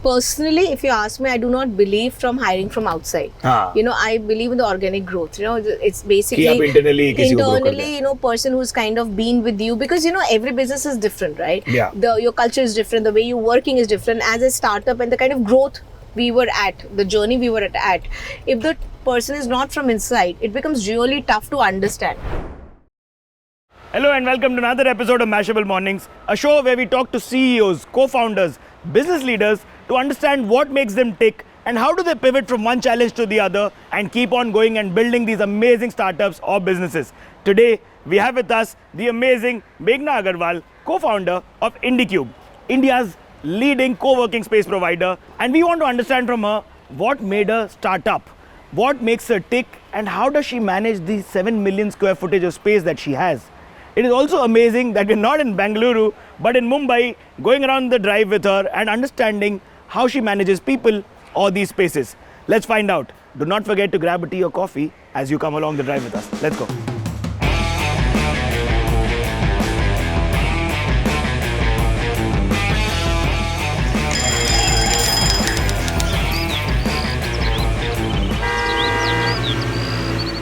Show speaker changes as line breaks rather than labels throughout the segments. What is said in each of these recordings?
Personally, if you ask me, I do not believe from hiring from outside. I believe in the organic growth. It's basically internally, person who's kind of been with you, because every business is different, right?
Yeah.
Your culture is different, the way you're working is different. As a startup, and the kind of growth we were at, the journey we were at, if the person is not from inside, it becomes really tough to understand.
Hello and welcome to another episode of Mashable Mornings, a show where we talk to CEOs, co-founders, business leaders to understand what makes them tick and how do they pivot from one challenge to the other and keep on going and building these amazing startups or businesses. Today, we have with us the amazing Meghna Agarwal, co-founder of IndiQube, India's leading co-working space provider, and we want to understand from her what made her start up, what makes her tick, and how does she manage the 7 million square footage of space that she has. It is also amazing that we're not in Bengaluru, but in Mumbai, going around the drive with her and understanding how she manages people or these spaces. Let's find out. Do not forget to grab a tea or coffee as you come along the drive with us. Let's go.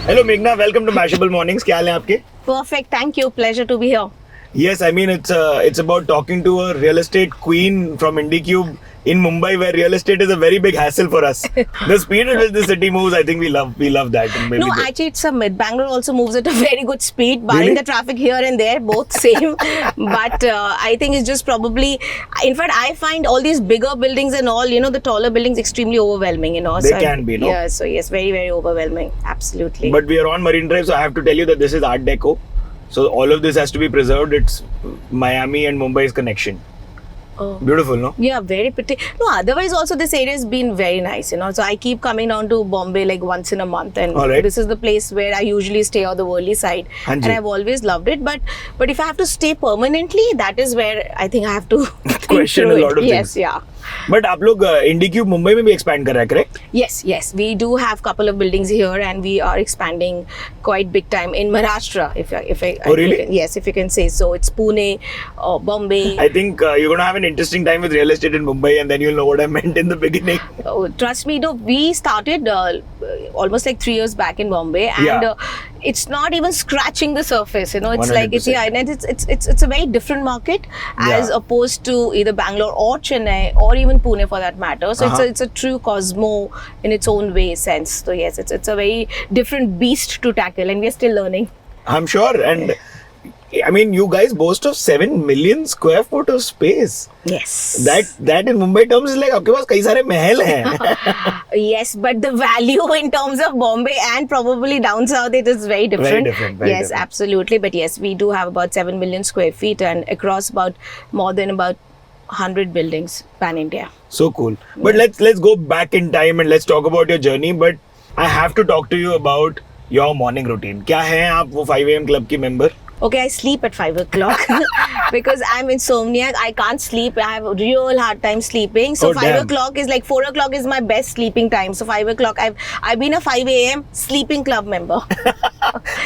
Hello Meghna, welcome to Mashable Mornings. क्या हाल है आपके?
Perfect, thank you. Pleasure to be here.
Yes, I mean it's about talking to a real estate queen from IndiQube in Mumbai, where real estate is a very big hassle for us. The speed at which the city moves, I think we love that.
No, actually it's a myth. Bangalore also moves at a very good speed, barring the traffic here and there, both same. But I think it's just probably, in fact, I find all these bigger buildings and all, the taller buildings extremely overwhelming,
They can be, no?
Yeah, so yes, very, very overwhelming. Absolutely.
But we are on Marine Drive, so I have to tell you that this is Art Deco. So all of this has to be preserved. It's Miami and Mumbai's connection.
Oh.
Beautiful, no?
Yeah, very pretty. No, otherwise also this area has been very nice, So I keep coming down to Bombay like once in a month, and this is the place where I usually stay on the Worli side. And I've always loved it. But if I have to stay permanently, that is where I think I have to
question a lot of things.
Yes, yeah.
But आप लोग IndiQube Mumbai में भी expand कर रहे हैं, correct?
Yes. We do have couple of buildings here, and we are expanding quite big time in Maharashtra. If you can say so. It's Pune, Bombay.
I think you're going to have an interesting time with real estate in Mumbai, and then you'll know what I meant in the beginning.
Trust me, we started almost like 3 years back in Bombay, and it's not even scratching the surface. It's 100%. Like it's a very different market as opposed to either Bangalore or Chennai or even Pune for that matter. So it's a true cosmo in its own way sense. So yes, it's a very different beast to tackle, and we're still learning.
I'm sure. And I mean, you guys boast of 7 million square foot of space.
Yes.
That in Mumbai terms is like आपके पास कई सारे महल हैं.
Yes, but the value in terms of Bombay and probably down south, it is very different.
Very different.
Absolutely. But yes, we do have about 7 million square feet and across more than about 100 buildings pan India.
So cool. But let's go back in time and let's talk about your journey. But I have to talk to you about your morning routine. क्या है आप वो 5 AM club की member?
Okay, I sleep at 5 o'clock because I'm insomniac. I can't sleep. I have a real hard time sleeping. So 5 o'clock is like 4 o'clock is my best sleeping time. So 5 o'clock, I've been a 5 AM sleeping club member.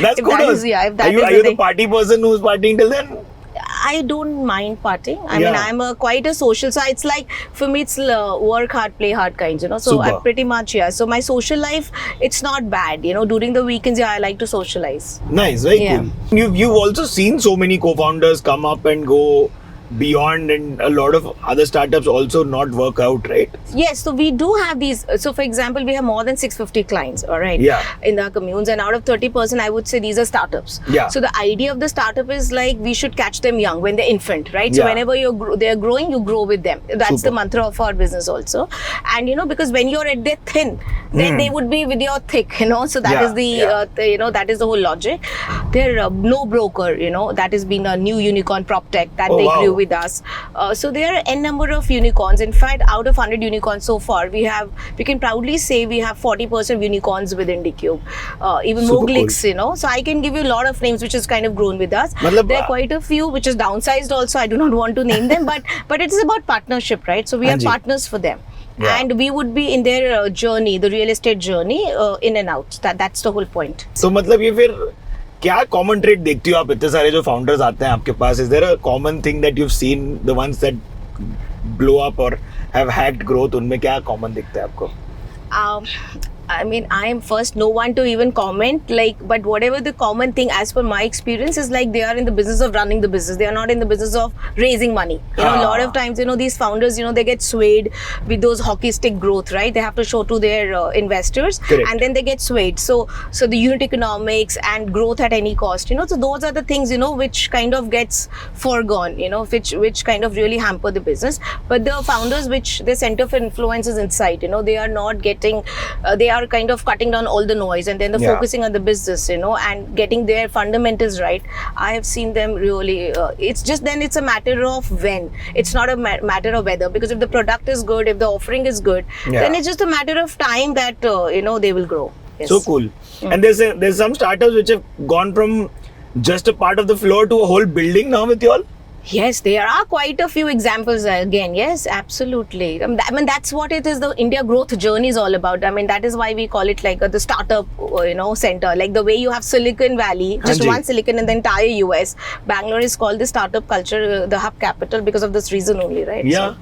That's good. Are you the party person who's partying till then?
I don't mind partying. I mean, I'm quite a social. So it's like, for me, it's work hard, play hard kinds, So
Super.
I pretty much, So my social life, it's not bad, During the weekends, I like to socialize.
Nice, very cool. You've also seen so many co-founders come up and go beyond, and a lot of other startups also not work out, right?
Yes, so we do have these. So for example, we have more than 650 clients, all right, in our communes, and out of 30%, I would say these are startups. So the idea of the startup is like we should catch them young when they're infant, right? So whenever they're growing, you grow with them. That's the mantra of our business also. And because when you're at their thin, then they would be with your thick, So that is that is the whole logic. They're no broker, that has been a new unicorn prop tech that they grew with us. So there are n number of unicorns. In fact, out of 100 unicorns so far, we can proudly say we have 40% of unicorns with IndiQube. Even Moglix, So I can give you a lot of names which has kind of grown with us. There are quite a few which is downsized also. I do not want to name them, but it is about partnership, right? So we are partners for them. And we would be in their journey, the real estate journey, in and out. That's the whole point.
So मतलब ये फिर क्या common trait देखती हो आप इतने सारे जो founders आते हैं आपके पास? Is there a common thing that you've seen, the ones that blow up or have hacked growth, उनमें क्या common दिखता है आपको?
I mean, I am first no one to even comment, but whatever the common thing as per my experience is like they are in the business of running the business. They are not in the business of raising money. A lot of times, these founders, they get swayed with those hockey stick growth, right? They have to show to their investors.
Correct.
And then they get swayed. So the unit economics and growth at any cost, so those are the things, which kind of gets foregone, which kind of really hamper the business. But the founders, which their center of influence is inside, they are not getting, they are kind of cutting down all the noise and then they're focusing on the business, and getting their fundamentals right. I have seen them really, it's just then it's a matter of when. It's not a matter of whether, because if the product is good, if the offering is good, then it's just a matter of time that, they will grow. Yes.
So cool. And there's some startups which have gone from just a part of the floor to a whole building now with you all?
Yes, there are quite a few examples again. Yes, absolutely. I mean, that's what it is. The India growth journey is all about. I mean, that is why we call it like the startup, center. Like the way you have Silicon Valley, just one Silicon in the entire US. Bangalore is called the startup culture, the hub capital, because of this reason only, right?
Yeah.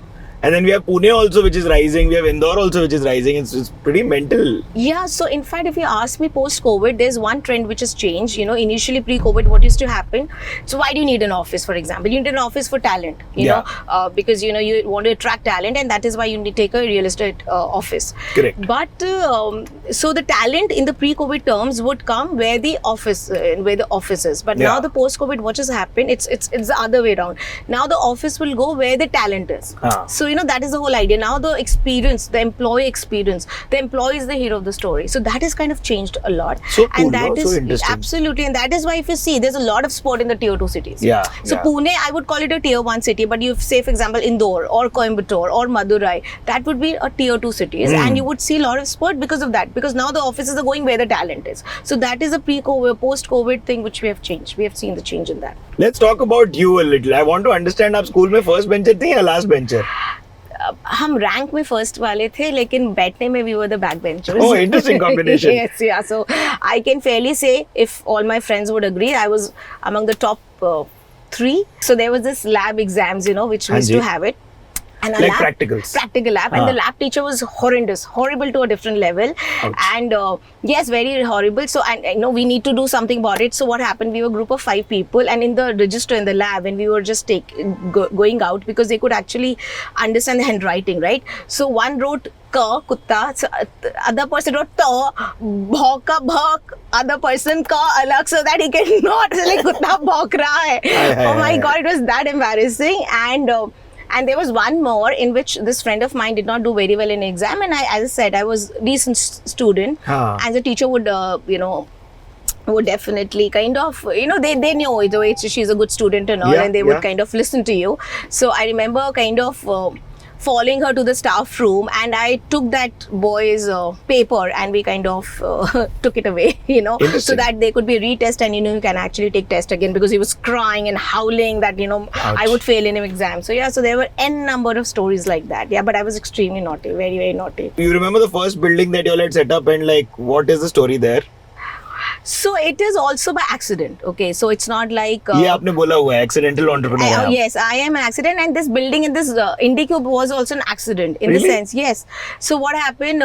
And then we have Pune also, which is rising. We have Indore also, which is rising. It's pretty mental.
Yeah. So in fact, if you ask me post-COVID, there's one trend which has changed. Initially pre-COVID, what used to happen? So why do you need an office, for example? You need an office for talent, because, you want to attract talent, and that is why you need to take a real estate office.
Correct.
But so the talent in the pre-COVID terms would come where the office, where the office is. But now the post-COVID, what has happened? It's the other way around. Now the office will go where the talent is. So, that is the whole idea. Now the experience, the employee experience, the employee is the hero of the story. So that has kind of changed a lot.
So cool,
and that is
so interesting.
Absolutely. And that is why if you see, there's a lot of sport in the tier 2 cities. So Pune, I would call it a tier 1 city, but you say, for example, Indore or Coimbatore or Madurai, that would be a tier 2 cities. And you would see a lot of sport because of that, because now the offices are going where the talent is. So that is a pre-COVID, post-COVID thing which we have changed. We have seen the change in that.
Let's talk about you a little. I want to understand, आप school में first bencher थे या last bencher?
हम rank में first वाले थे, लेकिन बैठने में we were the back benchers.
Oh, interesting combination.
Yes, yeah. So I can fairly say, if all my friends would agree, I was among the top 3. So there was this lab exams, which we used to have it. And
like practicals.
Practical lab. And the lab teacher was horrible to a different level.
Ouch.
And yes, very horrible. So, and we need to do something about it. So what happened, we were a group of 5 people, and in the register in the lab, and we were just going out, because they could actually understand the handwriting, right? So one wrote ka, kutta, so other person wrote ta, bhauka, bhak, other person ka alag, so that he cannot say like kutta bhauk raha hai. Oh my God, it was that embarrassing. And there was one more in which this friend of mine did not do very well in exam, and as I said, I was a decent student. As a teacher would, would definitely kind of, they knew she's a good student and all, and they would kind of listen to you. So I remember kind of following her to the staff room, and I took that boy's paper and we kind of took it away, so that they could be retest, and you can actually take test again, because he was crying and howling that
Ouch.
I would fail in an exam. So so there were n number of stories like that. But I was extremely naughty, very, very naughty.
You remember the first building that you all had set up, and what is the story there?
So it is also by accident. Okay, so it's not like
ये आपने बोला हुआ है, accidental entrepreneur.
Yes, I am an accident, and this building in this IndiQube was also an accident in the sense. Yes. So what happened?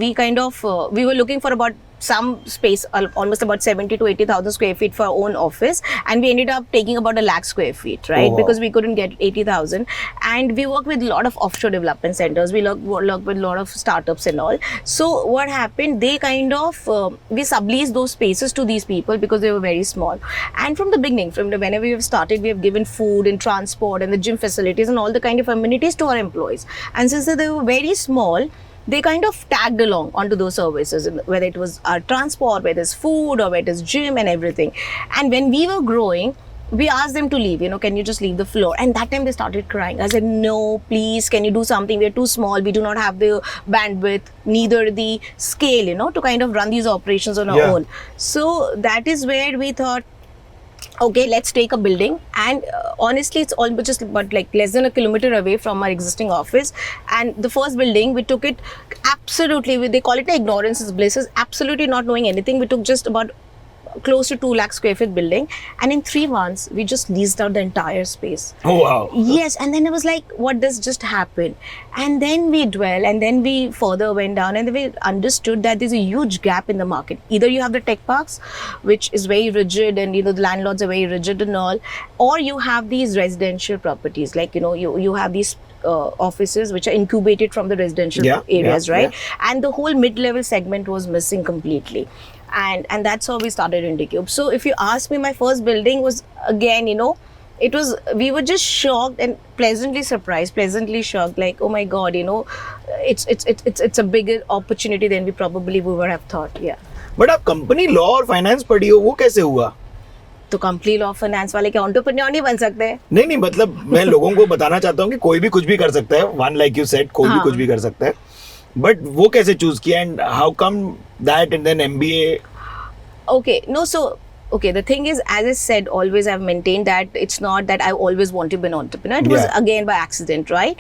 We kind of we were looking for about some space, almost about 70 to 80,000 square feet for our own office, and we ended up taking about 1 lakh square feet, right? Because we couldn't get 80,000, and we work with a lot of offshore development centers. We work with a lot of startups and all. So what happened? They kind of we subleased those spaces to these people because they were very small. And from the beginning, whenever we have started, we have given food and transport and the gym facilities and all the kind of amenities to our employees. And since they were very small, they kind of tagged along onto those services, whether it was our transport, whether it's food, or whether it's gym and everything. And when we were growing, we asked them to leave, can you just leave the floor? And that time they started crying. I said, no, please, can you do something? We're too small. We do not have the bandwidth, neither the scale, to kind of run these operations on our own. So that is where we thought, okay, let's take a building. And honestly, it's almost just about like less than a kilometer away from our existing office. And the first building, we took it absolutely, they call it ignorance is bliss, is absolutely not knowing anything. We took just about close to 2 lakh square feet building, and in 3 months we just leased out the entire space.
Oh wow.
Yes, and then it was like, what does just happen? And then we dwell, and then we further went down, and then we understood that there's a huge gap in the market. Either you have the tech parks, which is very rigid, and the landlords are very rigid and all, or you have these residential properties, like you have these offices which are incubated from the residential areas, right? And the whole mid-level segment was missing completely. And that's how we started IndiQube. So if you ask me, my first building was, again, we were just shocked and pleasantly surprised, pleasantly shocked, like, oh my God, it's a bigger opportunity than we would have thought. Yeah.
But आप company law और finance पढ़ी हो, वो कैसे हुआ?
तो company law finance वाले क्या एंटरप्रेन्योर नहीं बन सकते?
नहीं, मतलब मैं लोगों को बताना चाहता हूँ कि कोई भी कुछ भी कर सकता है, वन लाइक यू सेड, कोई भी कुछ भी कर सकता है, बट वो कैसे चूज किया, and how come that and then MBA?
Okay, the thing is, as I said, always I've maintained that it's not that I always want to be an entrepreneur. It was again by accident, right?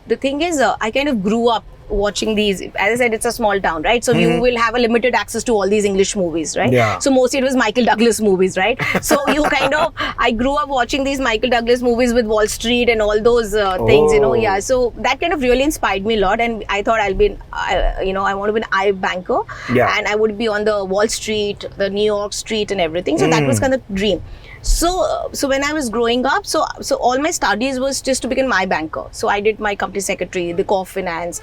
The thing is, I kind of grew up watching these. As I said, it's a small town, right? So you will have a limited access to all these English movies, right?
Yeah.
So mostly it was Michael Douglas movies, right? So I grew up watching these Michael Douglas movies with Wall Street and all those things, Yeah, so that kind of really inspired me a lot, and I thought I want to be an I banker, and I would be on the Wall Street, the New York Street, and everything. So that was kind of dream. So when I was growing up, so all my studies was just to become my banker. So I did my company secretary, the core finance,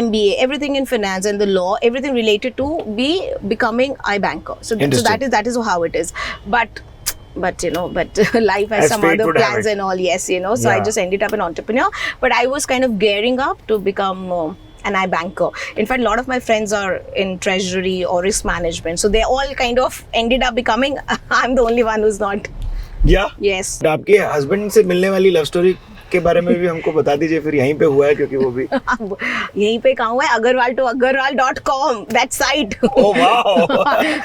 MBA, everything in finance and the law, everything related to becoming I banker. So that is how it is. But life has some other plans and all. Yes, So I just ended up an entrepreneur. But I was kind of gearing up to become an I banker. In fact, a lot of my friends are in treasury or risk management. So they all kind of ended up becoming. I'm the only one who's not.
Yeah.
Yes.
आपके husband से मिलने वाली love story के बारे में भी हमको बता दीजिए, फिर यहीं पे हुआ है, क्योंकि वो भी
यहीं पे कहाँ हुआ है, agarwal.com, that site.
Oh wow.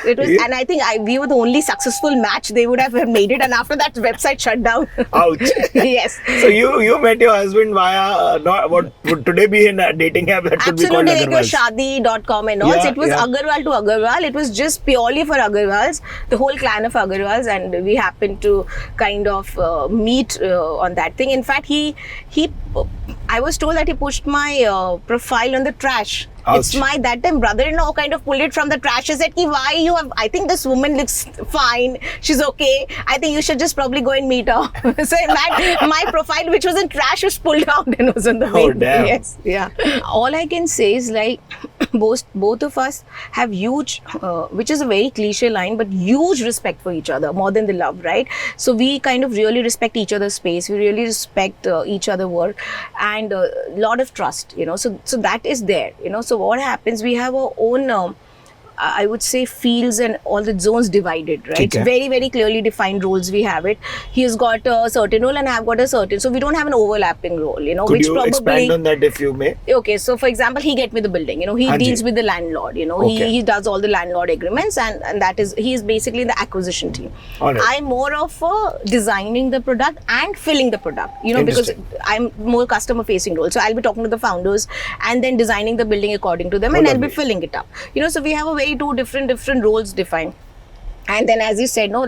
It was, and I think we were the only successful match they would have made it, and after that website shut down.
Ouch.
Yes.
So you met your husband via what would today be in a dating app that could be called Agarwal.
Shadi.com and all. So it was Agarwal to Agarwal. It was just purely for Agarwals, the whole clan of Agarwals, and we happened to kind of meet on that thing. In fact, I was told that he pushed my profile on the trash.
Ouch.
It's my that time brother-in-law kind of pulled it from the trash. He said, why you have, I think this woman looks fine, she's okay, I think you should just probably go and meet her. So in fact, my profile, which was in trash, was pulled out and was on the way.
Oh damn.
Yes, yeah. All I can say is, like, both of us have huge, which is a very cliche line, but huge respect for each other, more than the love, right? So we kind of really respect each other's space, we really respect each other's work, and a lot of trust, so that is there, So what happens, we have our own I would say fields and all the zones divided, right? It's very, very clearly defined roles we have it. He's got a certain role and I've got a certain, so we don't have an overlapping role,
Could which you probably expand on that if you may?
Okay, so for example, he get me the building, he deals with the landlord, he does all the landlord agreements, and that is, he is basically the acquisition team. I'm more of designing the product and filling the product, because I'm more customer facing role. So I'll be talking to the founders and then designing the building according to them, and I'll be filling it up. So we have a very two different roles defined. And then, as you said, we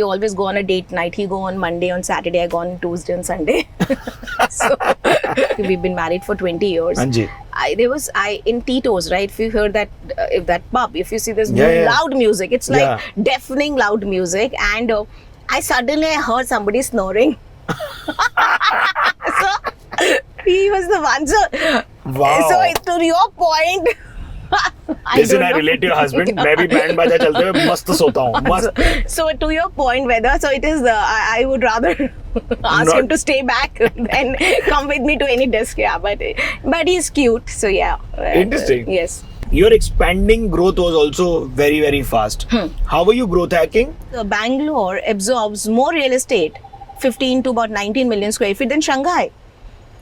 always go on a date night. He go on Monday, on Saturday, I go on Tuesday and Sunday. So we've been married for 20 years. In Tito's, right? If you heard that, if that pub, if you see this loud music, it's like deafening loud music, and I suddenly heard somebody snoring. So he was the one. So, so to your point.
Listen, I relate to your husband. मैं भी band बाजा चलते हुए मस्त सोता हूँ, मस्त.
So to your point, whether it is I would rather ask him to stay back than come with me to any desk. Yeah, but he's cute. So yeah.
Interesting.
Yes.
Your expanding growth was also very, very fast. How were you growth hacking?
Bangalore absorbs more real estate, 15 to about 19 million square feet, than Shanghai.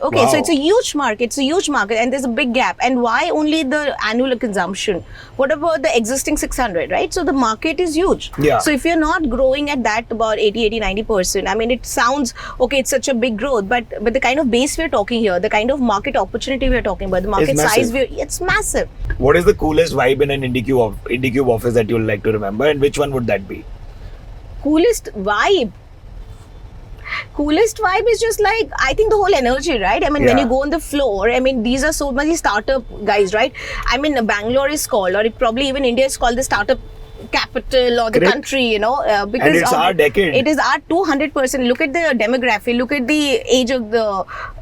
Okay, so it's a huge market. And there's a big gap. And why only the annual consumption? What about the existing 600, right? So the market is huge.
Yeah.
So if you're not growing at that about 90%, I mean, it sounds, okay, it's such a big growth, but the kind of base we're talking here, the kind of market opportunity we're talking about, the market size, it's massive.
What is the coolest vibe in an IndiQube office that you'll like to remember, and which one would that be?
Coolest vibe is just like, I think the whole energy, right? I mean, when you go on the floor, I mean, these are so many startup guys, right? I mean, Bangalore is called, or probably even India is called the startup capital or the country, you know, because
and it's our decade.
It is our 200%. Look at the demography, look at the age of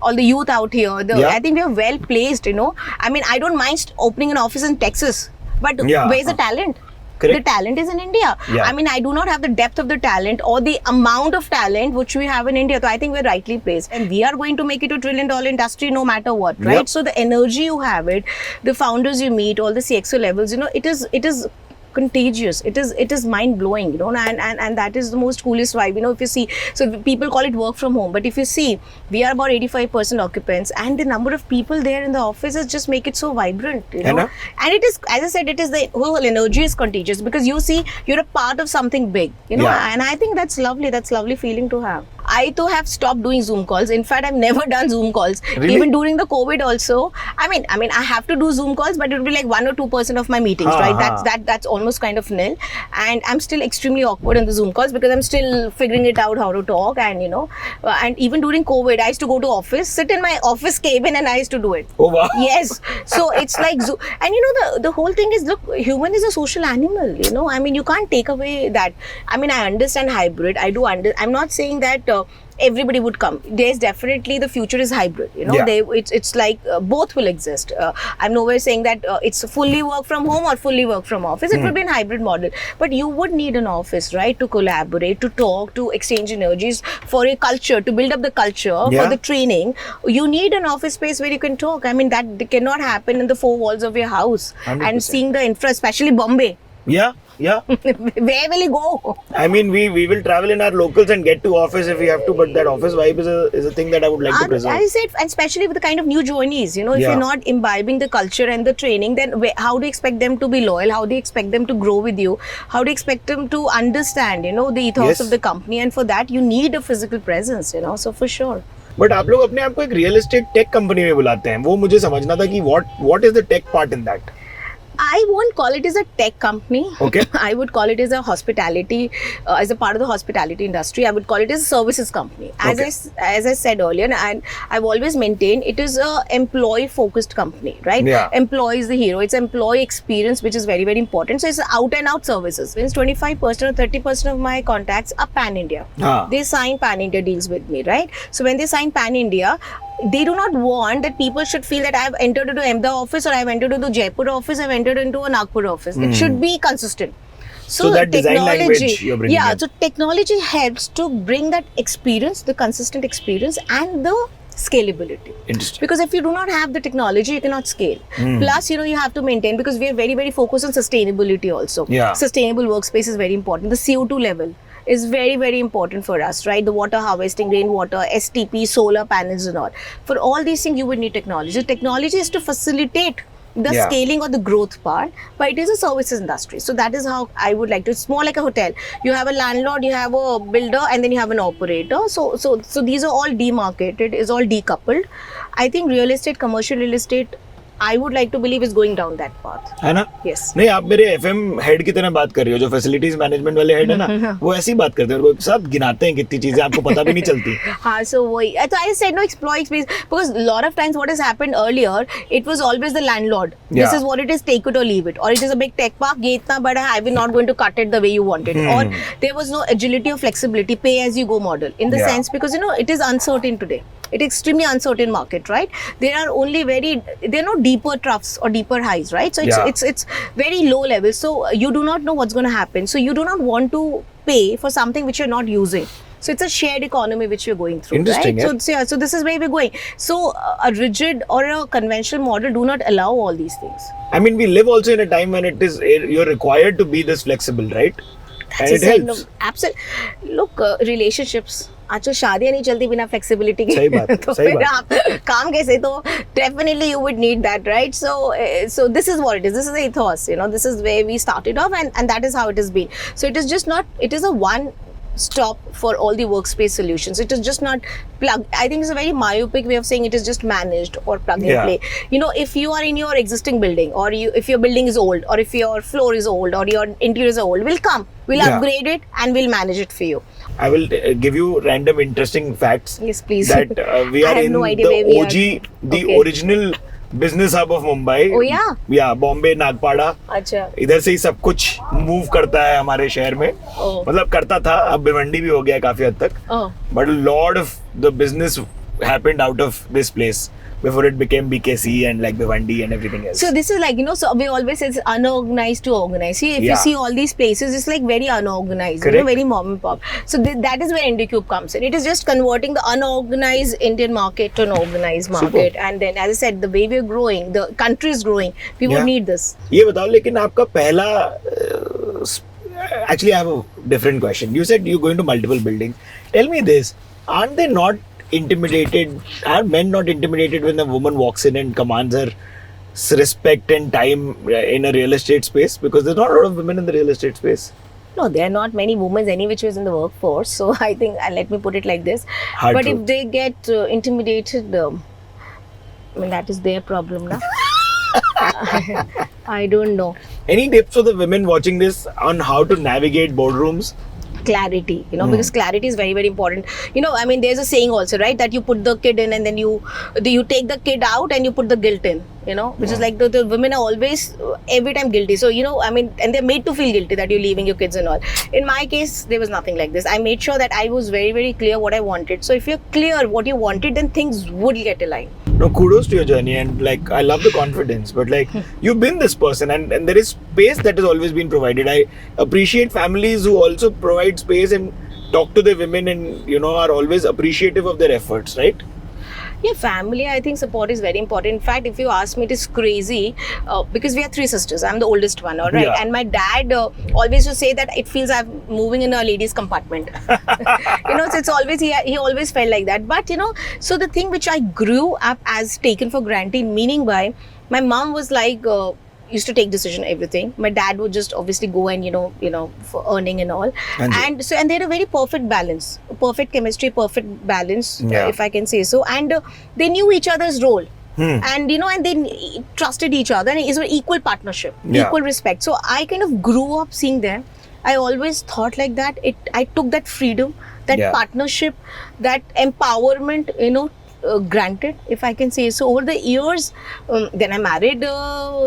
all the youth out here. I think we are well placed, you know. I mean, I don't mind opening an office in Texas, but where's the talent? Correct. The talent is in India. I mean, I do not have the depth of the talent or the amount of talent which we have in India. So I think we're rightly placed, and we are going to make it a $1 trillion industry no matter what, right? So the energy you have it, the founders you meet, all the CXO levels, you know, it is contagious. It is mind blowing, you know, and that is the most coolest vibe. You know, if you see, so people call it work from home, but if you see, we are about 85% occupants, and the number of people there in the offices just make it so vibrant, you know. And it is, as I said, it is the whole energy is contagious, because you see, you're a part of something big, you know, and I think that's lovely. That's lovely feeling to have. I too have stopped doing Zoom calls. In fact, I've never done Zoom calls. Really? Even during the COVID also. I mean, I have to do Zoom calls, but it will be like 1 or 2% of my meetings, right? That's almost kind of nil. And I'm still extremely awkward in the Zoom calls, because I'm still figuring it out how to talk, and you know. And even during COVID, I used to go to office, sit in my office cabin, and I used to do it.
Oh wow!
Yes. So it's like Zoom. And you know, the whole thing is, look, human is a social animal. You know, I mean, you can't take away that. I mean, I understand hybrid. I'm not saying that. Everybody would come. There's definitely, the future is hybrid, you know. It's like both will exist. I'm nowhere saying that it's fully work from home or fully work from office. It would be a hybrid model, but you would need an office, right, to collaborate, to talk, to exchange energies, for a culture, to build up the culture, for the training. You need an office space where you can talk. I mean, that cannot happen in the four walls of your house. 100%. And seeing the infra, especially Bombay.
Yeah.
Where will you go?
I mean, we will travel in our locals and get to office if we have to, but that office vibe is a thing that I would like to preserve.
I said, and especially with the kind of new joinees, you know, if you're not imbibing the culture and the training, then how do you expect them to be loyal? How do you expect them to grow with you? How do you expect them to understand, you know, the ethos of the company? And for that, you need a physical presence, you know, so for sure.
But आप लोग अपने आप को एक real estate tech company में बुलाते हैं, वो मुझे समझना था कि what is the tech part in that?
I won't call it as a tech company.
Okay.
I would call it as a hospitality, as a part of the hospitality industry. I would call it as a services company. As I said earlier, and I've always maintained, it is a employee-focused company, right? Yeah. Employee is the hero. It's employee experience, which is very, very important. So it's out-and-out services. Means 25% or 30% of my contacts are pan-India. They sign pan-India deals with me, right? So when they sign pan-India, they do not want that people should feel that I have entered into Ahmedabad office, or I have entered into Jaipur office, I have entered into a Nagpur office. It should be consistent.
So that design language you're bringing in.
So technology helps to bring that experience, the consistent experience, and the scalability.
Interesting.
Because if you do not have the technology, you cannot scale. Plus, you know, you have to maintain, because we are very, very focused on sustainability also. Sustainable workspace is very important. The CO2 level is very, very important for us, right? The water harvesting, rainwater, STP, solar panels and all. For all these things, you would need technology. So technology is to facilitate the scaling or the growth part, but it is a services industry. So that is how I would like to. It's more like a hotel. You have a landlord, you have a builder, and then you have an operator. So these are all demarcated, is all decoupled. I think real estate, commercial real estate, I would like to believe is going down that path.
है ना?
Yes.
नहीं, आप मेरे FM head की तरह बात कर रही हो, जो फैसिलिटीज मैनेजमेंट वाले हेड है ना, वो ऐसी बात करते हैं, और सब गिनाते हैं कितनी चीजें आपको पता भी नहीं चलती.
हाँ, so वही. So I said no employee experience, because a lot of times what has happened earlier, it was always the landlord. This is what it is, take it or leave it. Or it is a big tech park, ये इतना बड़ा है, we're not going to cut it the way you want it. Or there was no agility or flexibility, pay as you go model. In the sense, because you know, it is uncertain today. It is extremely uncertain market, right? There are no deeper troughs or deeper highs, right? So it's very low level. So you do not know what's going to happen. So you do not want to pay for something which you're not using. So it's a shared economy which we're going through,
interesting,
right? So this is where we're going. So a rigid or a conventional model do not allow all these things.
I mean, we live also in a time when you're required to be this flexible, right? And it helps.
No, absolutely. Look, relationships. अच्छा शादियाँ नहीं चलती बिना flexibility के.
सही बात.
तो फिर आप काम कैसे? तो definitely you would need that, right? So this is what it is. This is the ethos. You know, this is where we started off, and that is how it has been. So it is just not. It is a one stop for all the workspace solutions. It is just not plug. I think it's a very myopic way of saying it is just managed or plug and play. You know, if you are in your existing building, or if your building is old, or if your floor is old, or your interiors are old, we'll upgrade it and we'll manage it for you.
I will give you random interesting facts.
Yes, please.
That we are in the OG, the original business hub of Mumbai.
Oh yeah.
Yeah, Bombay, Nagpada.
अच्छा.
इधर से ही सब कुछ move करता है हमारे शहर में. मतलब करता था, अब भिवंडी भी हो गया काफी हद तक. But a lot of the business happened out of this place before it became BKC and like Bhiwandi and everything else.
So this is like, you know, so we always say it's unorganized to organized. See, if you see all these places, it's like very unorganized, you know, very mom and pop. So that is where IndiQube comes in. It is just converting the unorganized Indian market to an organized market. Super. And then, as I said, the way we are growing, the country is growing, we would need this.
ये बताओ, लेकिन आपका पहला actually I have a different question. You said you're going to multiple buildings. Tell me this, aren't they not intimidated? Are men not intimidated when a woman walks in and commands her respect and time in a real estate space? Because there's not a lot of women in the real estate space.
No, there are not many women any which is in the workforce. So I think, let me put it like this.
Hard
but
truth.
If they get intimidated, I mean, that is their problem, na? I don't know.
Any tips for the women watching this on how to navigate boardrooms?
Clarity, you know, because clarity is very, very important. You know, I mean, there's a saying also, right, that you put the kid in and then you take the kid out and you put the guilt in, you know, which is like the women are always every time guilty. So, you know, I mean, and they're made to feel guilty that you're leaving your kids and all. In my case, there was nothing like this. I made sure that I was very, very clear what I wanted. So if you're clear what you wanted, then things would get aligned.
No, kudos to your journey, and like I love the confidence, but like you've been this person, and there is space that has always been provided. I appreciate families who also provide space and talk to the women and, you know, are always appreciative of their efforts, right?
Yeah, family, I think support is very important. In fact, if you ask me, it is crazy because we are three sisters. I'm the oldest one, all right? And my dad always used to say that it feels I'm moving in a ladies' compartment. You know, so it's always, he always felt like that. But, you know, so the thing which I grew up as taken for granted, meaning by, my mom was like, used to take decision everything. My dad would just obviously go and, you know, for earning and all. And they had a very perfect balance, perfect chemistry, perfect balance, if I can say so. And they knew each other's role. And, you know, and they trusted each other, and it's an equal partnership, equal respect. So I kind of grew up seeing them. I always thought like that. I took that freedom, that partnership, that empowerment, you know, granted, if I can say so. Over the years, then I married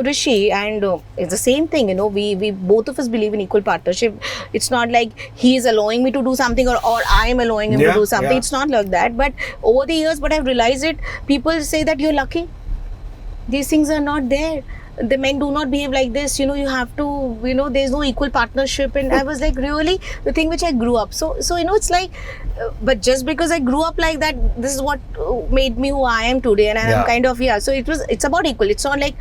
Rishi, and it's the same thing, you know, we both of us believe in equal partnership. It's not like he is allowing me to do something or I am allowing him to do something. It's not like that. But over the years, but I've realized it, people say that you're lucky. These things are not there. The men do not behave like this, you know, you have to, you know, there's no equal partnership. And I was like, really, the thing which I grew up. So you know, it's like, but just because I grew up like that, this is what made me who I am today. And I'm kind of, so it's about equal. It's not like,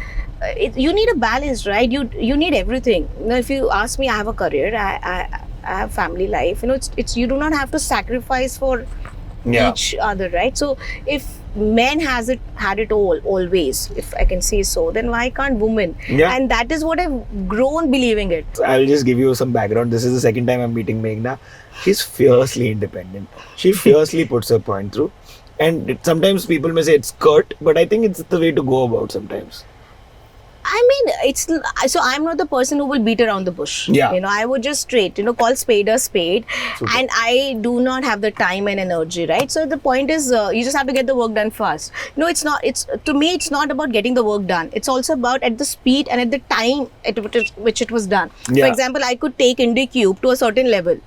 you need a balance, right? You need everything. You know, if you ask me, I have a career, I have family life, you know, it's you do not have to sacrifice for each other, right? So if men had it all always, if I can say so, then why can't women? And that is what I've grown believing it.
I'll just give you some background. This is the second time I'm meeting Meghna. She's fiercely independent. She fiercely puts her point through, and sometimes people may say it's curt, but I think it's the way to go about sometimes.
I mean, so I'm not the person who will beat around the bush. You know, I would just straight, you know, call spade a spade. Super. And I do not have the time and energy, right? So the point is, you just have to get the work done fast. You know, to me, it's not about getting the work done. It's also about at the speed and at the time at which it was done. For example, I could take IndiQube to a certain level.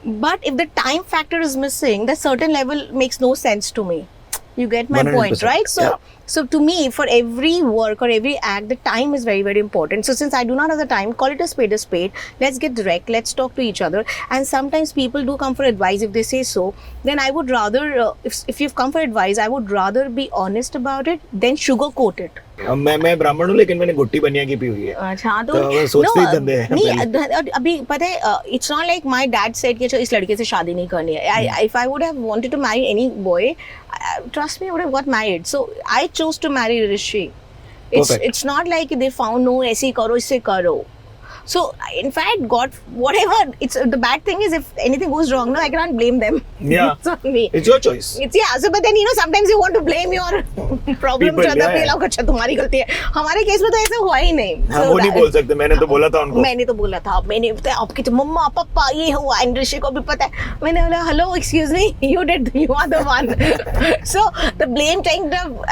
But if the time factor is missing, that certain level makes no sense to me. You get my 100%. Point, right? So to me, for every work or every act, the time is very, very important. So since I do not have the time, call it a spade a spade. Let's get direct. Let's talk to each other. And sometimes people do come for advice. If they say so, then I would rather, if you've come for advice, I would rather be honest about it than sugarcoat it.
मैं ब्राह्मण हूँ, लेकिन मैंने गुट्टी बनिया की P हुई है।
अच्छा,
तो सोचते ही धंधे हैं।
नहीं, अभी पता है, it's not like my dad said कि इस लड़के से शादी नहीं करनी है. If I would have wanted to marry any boy, trust me, I would have got married. So I chose to marry Rishi. It's not like they found, no, ऐसे करो, इससे करो. So in fact, God, whatever, it's the bad thing is if anything goes wrong, no, I can't blame them.
Yeah.
It's on me.
It's your choice.
It's, yeah. So but then sometimes you want to blame your problem to other people. अच्छा तुम्हारी गलती है. हमारे case में तो ऐसा हुआ ही नहीं.
हाँ, वो नहीं बोल सकते. मैंने तो बोला था उनको.
मैंने तो बोला था. मैंने आपके तो मम्मा पापा ये हुआ, ऋषि को भी पता है. मैंने बोला hello, excuse me, you are the one. So the blame kind of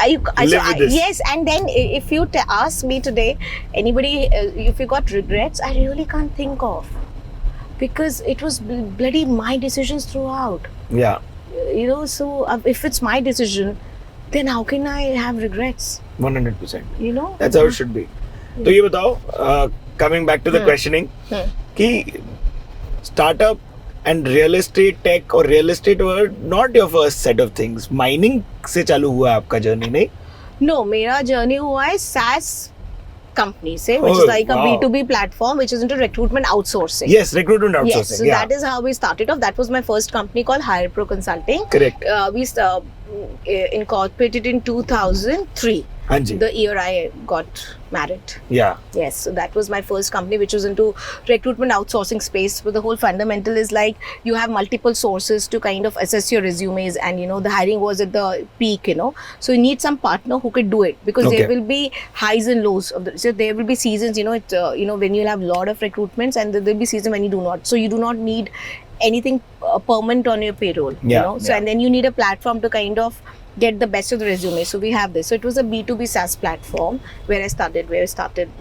yes, and then if you ask me today, anybody if you got regrets, I really can't think of, because it was bloody my decisions throughout.
Yeah.
So if it's my decision, then how can I have regrets?
100%.
That's
how it should be. तो ये बताओ, coming back to the questioning, कि startup and real estate tech or real estate were not your first set of things. Mining से चालू हुआ आपका journey, नहीं?
No, मेरा journey हुआ है SaaS company से, which is like a B2B platform, which is into recruitment outsourcing.
Yes, recruitment outsourcing.
Yes, so that is how we started off. That was my first company called HirePro Consulting.
Correct.
We incorporated in 2003.
Anji.
The year I got married.
Yeah.
Yes, so that was my first company, which was into recruitment outsourcing space. But the whole fundamental is like you have multiple sources to kind of assess your resumes, and the hiring was at the peak. So you need some partner who could do it, because there will be highs and lows of so there will be seasons. When you'll have a lot of recruitments, and there will be seasons when you do not. So you do not need anything permanent on your payroll. So and then you need a platform to kind of get the best of the resume. So we have this. So it was a B2B SaaS platform where I started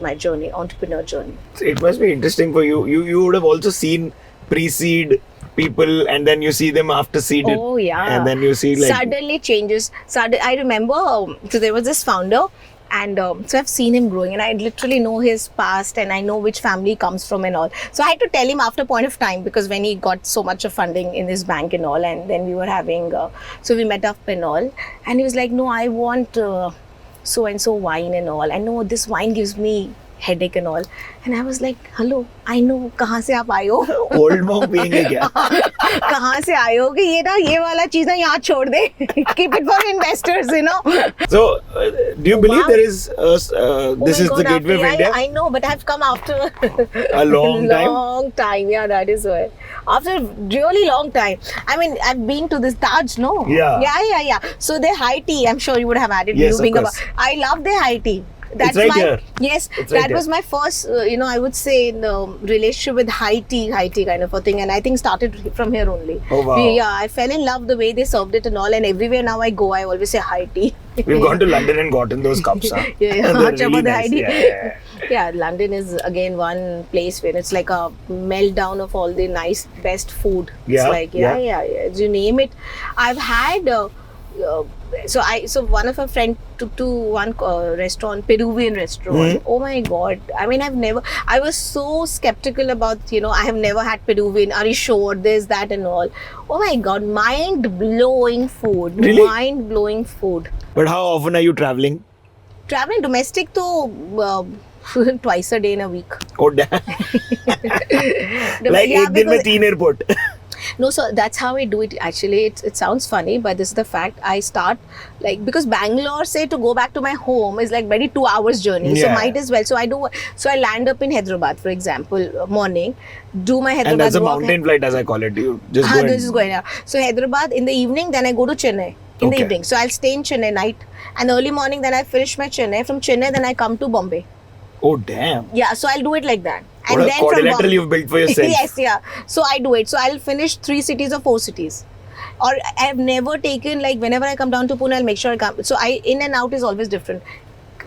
my journey, entrepreneur journey.
It must be interesting for you. You would have also seen pre-seed people, and then you see them after seed.
Oh yeah.
And then you see like
suddenly changes. I remember so there was this founder. And so I've seen him growing, and I literally know his past, and I know which family he comes from and all. So I had to tell him after a point of time, because when he got so much of funding in his bank and all, and then we were having, so we met up and all, and he was like, no, I want so and so wine and all. I know this wine gives me headache and all. And I was like, hello, I know, कहाँ से आप आए हो?
Old monk पिएंगे क्या?
कहाँ से आए हो कि ये वाला चीज़ ना यहाँ छोड़ दे. Keep it for investors,
So, do you believe there is this is the gateway of India?
I know, but I've come after
a long time.
Long time, yeah, that is why. After really long time. I mean, I've been to this Taj, no?
Yeah.
So their high tea, I'm sure you would have had it.
Yes, of course.
I love their high tea. That's
it's right here.
Yes,
that
was my first, I would say, the relationship with high tea kind of a thing, and I think started from here only.
Oh wow!
I fell in love the way they served it and all, and everywhere now I go, I always say high tea.
We've gone to London and gotten those cups, huh?
Yeah,
really nice.
Yeah, London is again one place where it's like a meltdown of all the nice, best food.
Yeah,
it's like you name it. I've had. So one of our friend took to one restaurant, Peruvian restaurant. Oh my God! I mean, I was so skeptical about I have never had Peruvian. Are you sure? This, that, and all. Oh my God! Mind-blowing food.
Really?
Mind-blowing food.
But how often are you traveling?
Traveling domestic to. Twice a day in a week.
Oh damn! Like एक दिन में 3 airport.
No, so that's how I do it. Actually, it sounds funny, but this is the fact. I start because Bangalore, say, to go back to my home is like very 2 hours journey.
Yeah.
So might as well. So I land up in Hyderabad, for example, morning, do my Hyderabad.
And that's a
walk.
mountain flight, as I call it. You just go.
This is going out. So Hyderabad in the evening, then I go to Chennai in the evening. So I'll stay in Chennai night, and early morning, then I finish my Chennai. From Chennai, then I come to Bombay.
Oh damn!
Yeah, so I'll do it like that.
What and a then quadrilateral you've built for yourself.
Yes, yeah. So I do it. So I'll finish 3 cities or 4 cities. Or I've never taken, whenever I come down to Pune, I'll make sure I come. So in and out is always different.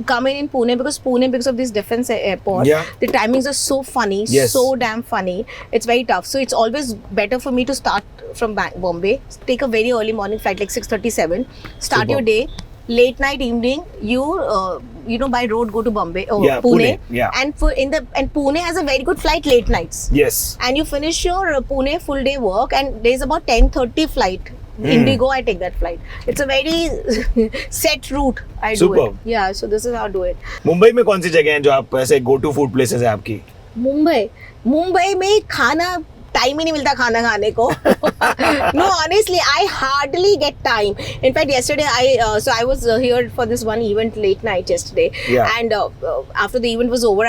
Coming in Pune, because of this defense airport, the timings are so funny, so damn funny. It's very tough. So it's always better for me to start from Bombay, take a very early morning flight, like 6:37, start your day. Late night, evening, you by road go to Bombay or Pune.
Yeah.
And Pune has a very good flight late nights.
Yes.
And you finish your Pune full day work, and there's about 10:30 flight. Indigo, I take that flight. It's a very set route. I do it. Yeah, so this is how I do it.
Mumbai में कौन सी जगह हैं जो आप ऐसे go to food places है आपकी?
मुंबई में खाना time ही नहीं मिलता खाना खाने को. No, honestly, I hardly get time. In fact, yesterday I was here for this one event late night yesterday, and after the event was over,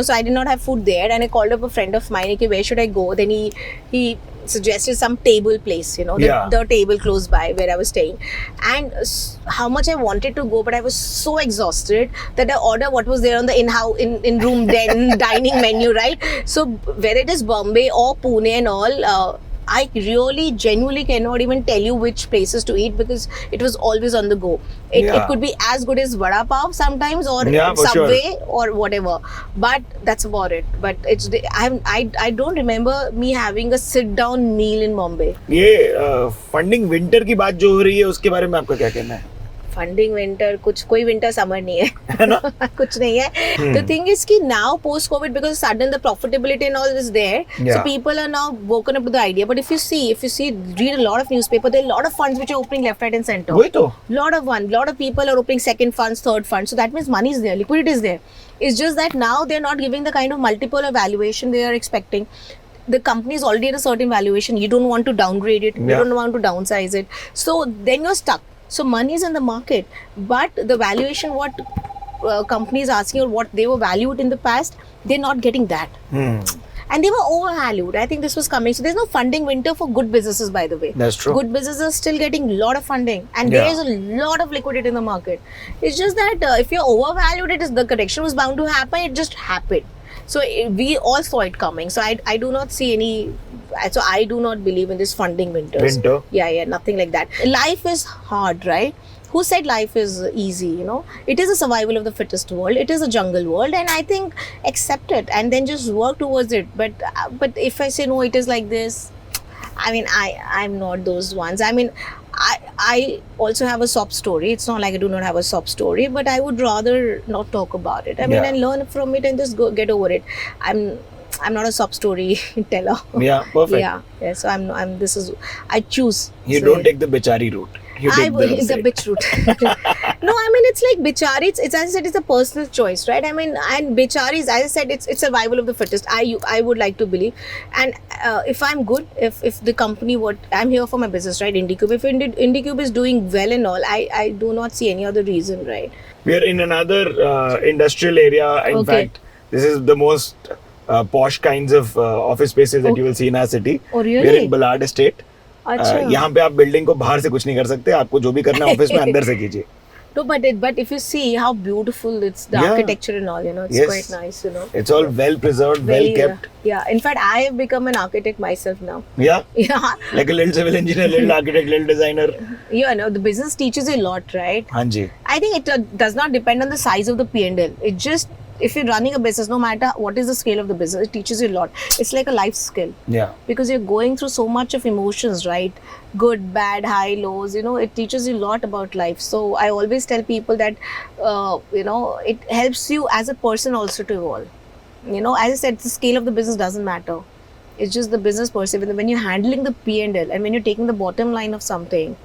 so I did not have food there, and I called up a friend of mine. Okay, where should I go? Then he suggested some table place, the table close by where I was staying, and how much I wanted to go, but I was so exhausted that I ordered what was there on the in room dining menu, right? So whether it is Bombay or Pune and all, I really genuinely cannot even tell you which places to eat because it was always on the go. It could be as good as vada pav sometimes or Subway or whatever, but that's about it. But I don't remember me having a sit down meal in Bombay.
ये funding winter की बात जो हो रही है उसके बारे में आपका क्या कहना है?
फंडिंग विंटर कोई विंटर समर नहीं है ना? कुछ नहीं है. The thing is कि now post COVID, because sudden the profitability and all is there, so people are now woken up to the idea. But if you see read a lot of newspaper, there are a lot of funds which are opening left, right and center.
वही तो.
lot of people are opening second funds, third funds, so that means money is there, liquidity is there. It's just that now they're not giving the kind of multiple valuation they are expecting. The company is already at a certain valuation. You don't want to downgrade it. You don't want to downsize it. So then you're stuck. So money is in the market, but the valuation what companies asking or what they were valued in the past, they're not getting that. And they were overvalued. I think this was coming. So there's no funding winter for good businesses, by the way.
That's true.
Good businesses are still getting a lot of funding, and there is a lot of liquidity in the market. It's just that if you're overvalued, the correction was bound to happen. It just happened. So we all saw it coming. So I do not see any. So I do not believe in this funding winters.
Winter?
Yeah, nothing like that. Life is hard, right? Who said life is easy? It is a survival of the fittest world. It is a jungle world, and I think accept it and then just work towards it. But if I say no, it is like this. I mean, I'm not those ones. I mean, I also have a sob story. It's not like I do not have a sob story, but I would rather not talk about it. I mean, and learn from it and just get over it. I'm not a sob story teller. Yeah,
perfect.
Yeah. So I choose.
You don't take the bichari route.
It's a bitch route. No, I mean, it's like bichari. It's as I said, it's a personal choice, right? I mean, and bichari is, as I said, it's survival of the fittest. I would like to believe. And if I'm good, if the company, I'm here for my business, right? IndiQube. If IndiQube is doing well and all, I do not see any other reason, right?
We are in another industrial area. In fact, this is the most posh kinds of office spaces that you will see in our city.
Oh, really?
We are in Ballard Estate. यहाँ पे आप building को बाहर से कुछ नहीं कर सकते. आपको जो भी करना है ऑफिस में अंदर से कीजिए.
No, but if you see how beautiful it's the architecture and all, it's quite nice,
It's all well preserved, well kept.
Yeah, in fact, I have become an architect myself now.
Yeah? Like a little civil engineer, little architect, little designer.
The business teaches you a lot, right?
Hanji.
I think it does not depend on the size of the P&L. It just, if you're running a business, no matter what is the scale of the business, it teaches you a lot. It's like a life skill. Yeah. Because you're going through so much of emotions, right? Good, bad, high, lows. It teaches you a lot about life. So I always tell people that, it helps you as a person also to evolve. As I said, the scale of the business doesn't matter. It's just the business per se. When you're handling the P&L and when you're taking the bottom line of something,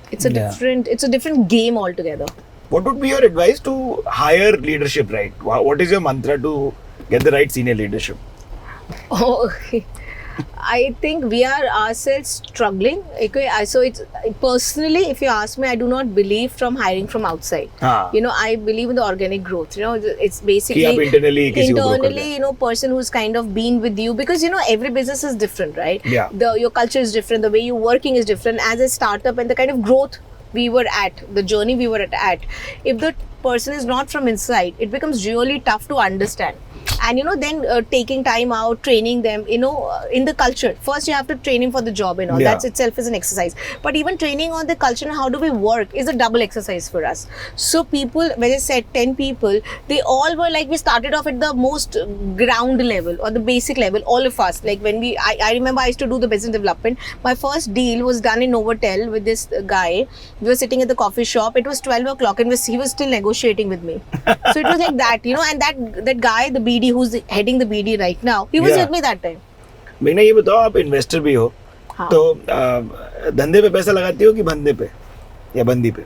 it's a different game altogether.
What would be your advice to hire leadership, right? What is your mantra to get the right senior leadership?
I think we are ourselves struggling. So it's personally, if you ask me, I do not believe from hiring from outside. I believe in the organic growth. It's basically internally, person who's kind of been with you, because every business is different, right? Yeah. Your culture is different, the way you're working is different. As a startup and the kind of growth we were at, the journey we were at, if the person is not from inside, it becomes really tough to understand. And then taking time out, training them, in the culture. First you have to train him for the job and all. That itself is an exercise. But even training on the culture and how do we work is a double exercise for us. So people, when I said 10 people, they all were like, we started off at the most ground level or the basic level, all of us. Like when I remember I used to do the business development. My first deal was done in Novotel with this guy. We were sitting at the coffee shop. It was 12 o'clock and he was still negotiating with me. So it was like that, and that guy, the BD who's heading the BD right now, he was with me that time.
मेघना, ये बताओ, आप investor भी हो, तो धंधे पे पैसा लगाती हो कि बंदे पे या बंदी पे?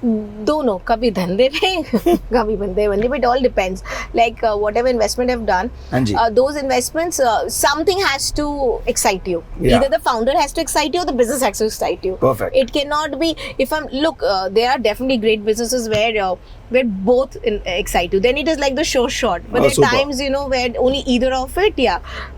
दोनों, कभी धंधे में कभी बंदे बंदे, but it all depends. Like whatever investment I've done, those investments, something has to excite you. Either the founder has to excite you or the business has to excite you.
Perfect.
It cannot be, there are definitely great businesses where both excite you. Then it is like the show shot. But there are times, where only either of it,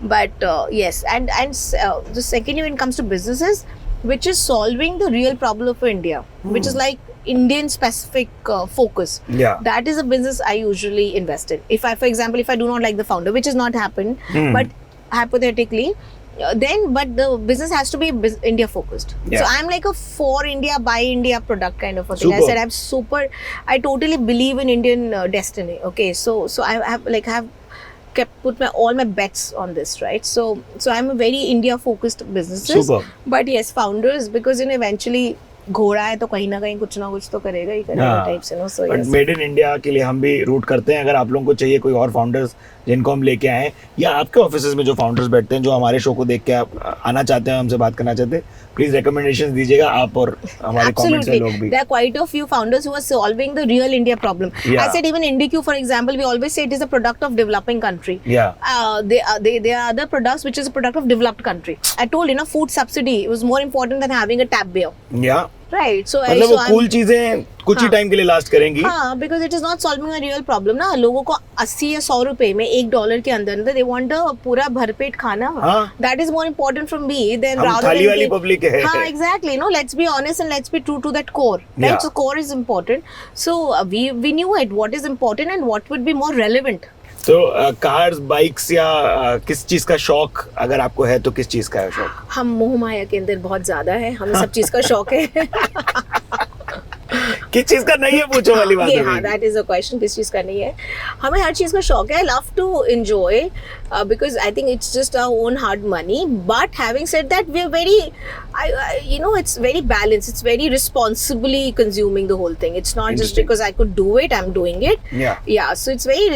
But yes, and the second when it comes to businesses, which is solving the real problem of India, which is like Indian specific focus. That is a business I usually invest in. For example, if I do not like the founder, which has not happened, but hypothetically, but the business has to be India focused. So I'm like a for India, by India product kind of a thing. I said I totally believe in Indian destiny. Okay, so I have put all my bets on this, right? So I'm a very India focused businesses. But yes, founders, because eventually घोड़ा है तो कहीं ना कहीं कुछ ना कुछ तो करेगा ही करेगा types, so
yes. Made in India के लिए हम भी रूट करते हैं. अगर आप लोगों को चाहिए कोई और फाउंडर्स जिनको हम लेके आए, या आपके ऑफिसेज में जो फाउंडर्स बैठते हैं जो हमारे शो को देख के आप आना चाहते हैं, हमसे बात करना चाहते हैं, प्लीज रिकमेंडेशंस दीजिएगा आप और हमारे कमेंट्स में लोग भी.
There are quite a few founders who are solving the real India problem. I said even IndiQube, for example, we always say it is a product of developing country. There are other products which is a product of developed country. I told food subsidy was more important than having a tap beer. Right. So
मतलब वो cool चीजें कुछ ही time के लिए last करेंगी.
हाँ, because it is not solving a real problem ना. लोगों को 80 या 100 रुपए में $1 के अंदर they want a पूरा भरपेट खाना. That is more important from me than
rather than थाली वाली पब्लिक है.
हाँ, exactly. Let's be honest and let's be true to that core. Right. So core is important. So we knew it. What is important and what would be more relevant.
तो cars, bikes या किस चीज का शौक अगर आपको है तो किस चीज का है शौक?
हम मोह माया के अंदर बहुत ज्यादा है, हमें सब चीज का शौक है.
किस चीज का नहीं है पूछो वाली बात है.
हाँ, that is a question. किस चीज का नहीं है? हमें हर चीज का शौक है. I love to enjoy because I think it's just our own hard money. But having said that, we are very, it's very balanced. It's very responsibly consuming the whole thing. It's not just because I could do it, I'm doing it. Yeah. So it's very,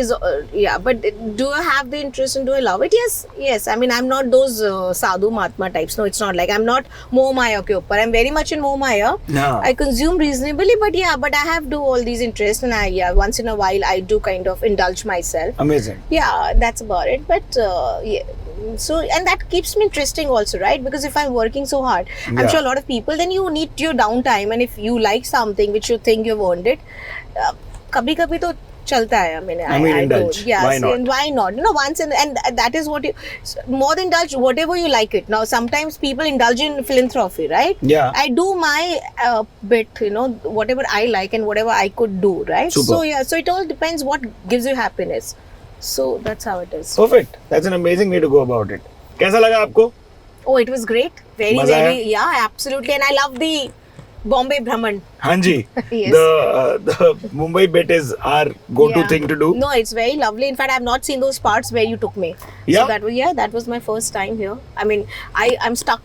But do I have the interest and do I love it? Yes. I mean, I'm not those sadhu mahatma types. No, it's not like I'm not moh maya ke upar. I'm very much in moh maya. I consume reasonably, but I have do all these interests, and once in a while I do kind of indulge myself.
Amazing.
Yeah, that's about it. But so, and that keeps me interesting also, right? Because if I'm working so hard, I'm sure a lot of people, then you need your downtime, and if you like something which you think you've earned it, kabhi to chalta hai. I mean
indulge.
Yes,
why not?
And why not? Once and that is what you, more than indulge, whatever you like it. Now, sometimes people indulge in philanthropy, right?
Yeah.
I do my bit, whatever I like and whatever I could do, right?
Super.
So it all depends what gives you happiness. So that's how it is.
Perfect. That's an amazing way to go about it. कैसा लगा आपको?
Oh, it was great. Very, absolutely. And I love the Bombay Brahman.
Hanji.
Yes.
The Mumbai bit is our go-to thing to do.
No, it's very lovely. In fact, I've not seen those parts where you took me.
Yeah.
So that was my first time here. I mean, I'm stuck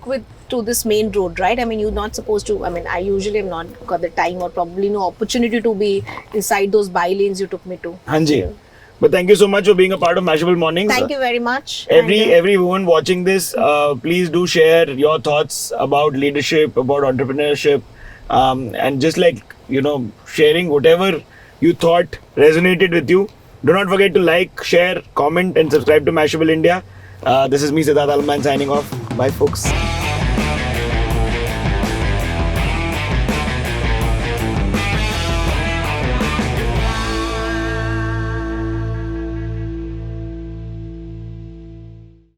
to this main road, right? I mean, you're not supposed to. I mean, I usually have not got the time or probably no opportunity to be inside those by-lanes you took me to.
Hanji. But thank you so much for being a part of Mashable Mornings.
Thank you very much.
Every woman watching this, please do share your thoughts about leadership, about entrepreneurship, and just sharing whatever you thought resonated with you. Do not forget to like, share, comment, and subscribe to Mashable India. This is me, Siddhaarth Aalambayan, signing off. Bye, folks.